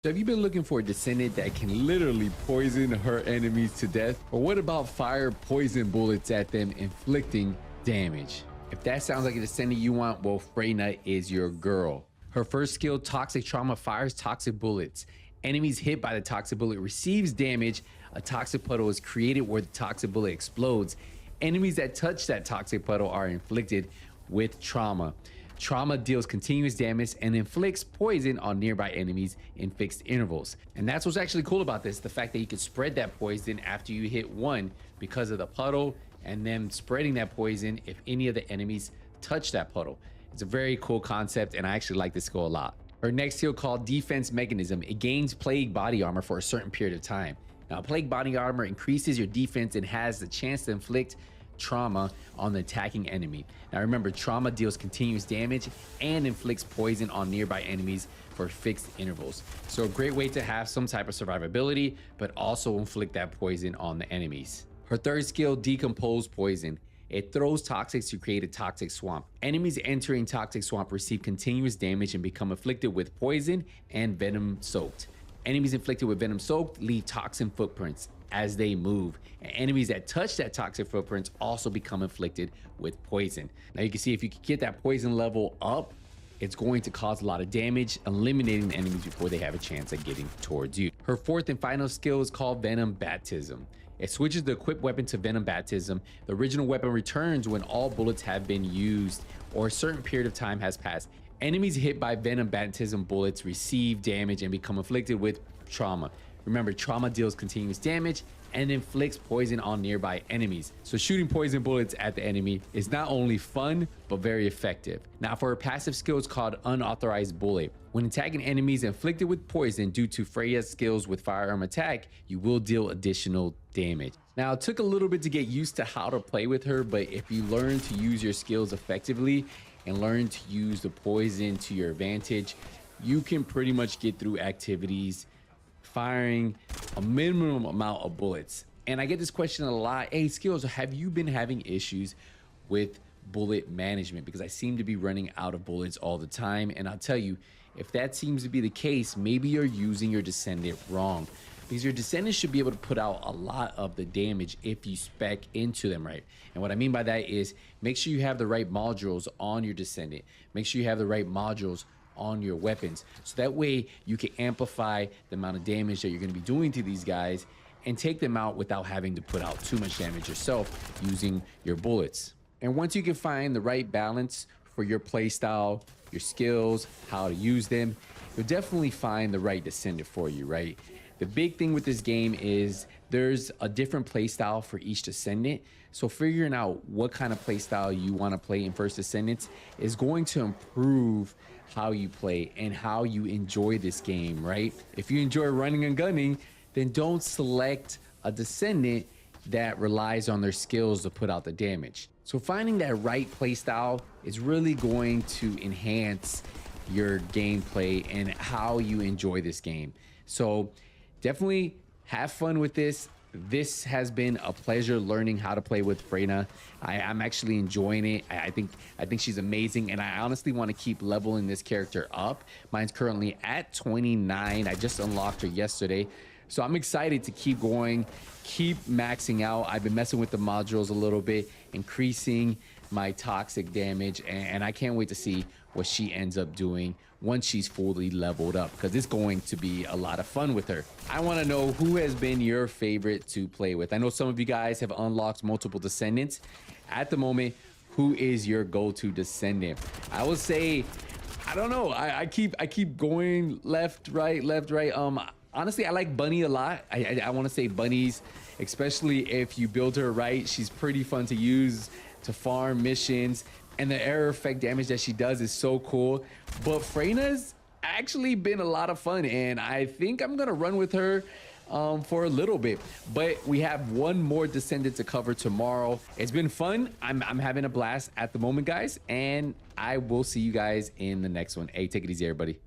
So have you been looking for a descendant that can literally poison her enemies to death? Or what about fire poison bullets at them, inflicting damage? If that sounds like a descendant you want, well, FREYNA is your girl. Her first skill, Toxic Trauma, fires toxic bullets. Enemies hit by the toxic bullet receives damage. A toxic puddle is created where the toxic bullet explodes. Enemies that touch that toxic puddle are inflicted with trauma. Trauma deals continuous damage and inflicts poison on nearby enemies in fixed intervals. And that's what's actually cool about this, the fact that you can spread that poison after you hit one because of the puddle, and then spreading that poison if any of the enemies touch that puddle. It's a very cool concept, and I actually like this skill a lot. Her next skill, called Defense Mechanism, it gains Plague Body Armor for a certain period of time. Now, Plague Body Armor increases your defense and has the chance to inflict trauma on the attacking enemy. Now remember, trauma deals continuous damage and inflicts poison on nearby enemies for fixed intervals. So a great way to have some type of survivability, but also inflict that poison on the enemies. Her third skill, Decompose Poison. It throws toxics to create a toxic swamp. Enemies entering toxic swamp receive continuous damage and become afflicted with poison and venom soaked. Enemies inflicted with venom soaked leave toxin footprints as they move, and enemies that touch that toxic footprints also become inflicted with poison. Now you can see if you can get that poison level up, it's going to cause a lot of damage, eliminating the enemies before they have a chance at getting towards you. Her fourth and final skill is called Venom Baptism. It switches the equipped weapon to Venom Baptism. The original weapon returns when all bullets have been used or a certain period of time has passed. Enemies hit by Venom Baptism bullets receive damage and become afflicted with trauma. Remember, trauma deals continuous damage and inflicts poison on nearby enemies. So shooting poison bullets at the enemy is not only fun, but very effective. Now for her passive skill, it's called Unauthorized Bullet. When attacking enemies inflicted with poison due to Freya's skills with firearm attack, you will deal additional damage. Now it took a little bit to get used to how to play with her, but if you learn to use your skills effectively and learn to use the poison to your advantage, you can pretty much get through activities firing a minimum amount of bullets. And I get this question a lot. Hey, Skills, have you been having issues with bullet management? Because I seem to be running out of bullets all the time. And I'll tell you, if that seems to be the case, maybe you're using your Descendant wrong, because your Descendant should be able to put out a lot of the damage if you spec into them right. And what I mean by that is make sure you have the right modules on your Descendant. Make sure you have the right modules on your weapons, so that way you can amplify the amount of damage that you're going to be doing to these guys and take them out without having to put out too much damage yourself using your bullets. And once you can find the right balance for your play style, your skills, how to use them, you'll definitely find the right Descendant for you, right? The big thing with this game is there's a different play style for each Descendant. So figuring out what kind of play style you want to play in First Descendants is going to improve how you play and how you enjoy this game, right? If you enjoy running and gunning, then don't select a Descendant that relies on their skills to put out the damage. So finding that right play style is really going to enhance your gameplay and how you enjoy this game. So definitely have fun with this. This has been a pleasure learning how to play with FREYNA. I'm actually enjoying it. I think she's amazing, and I honestly want to keep leveling this character up. Mine's currently at 29. I just unlocked her yesterday, so I'm excited to keep going, keep maxing out. I've been messing with the modules a little bit, increasing my toxic damage, and I can't wait to see what she ends up doing once she's fully leveled up, because it's going to be a lot of fun with her. I want to know who has been your favorite to play with. I know some of you guys have unlocked multiple Descendants. At the moment, who is your go-to Descendant? I would say, I don't know. I keep going left, right. Honestly, I like Bunny a lot. I want to say Bunny's, especially if you build her right. She's pretty fun to use to farm missions, and the error effect damage that she does is so cool. But FREYNA's actually been a lot of fun, and I think I'm gonna run with her for a little bit. But we have one more Descendant to cover tomorrow. It's been fun. I'm having a blast at the moment, guys, and I will see you guys in the next one. Hey, take it easy, everybody.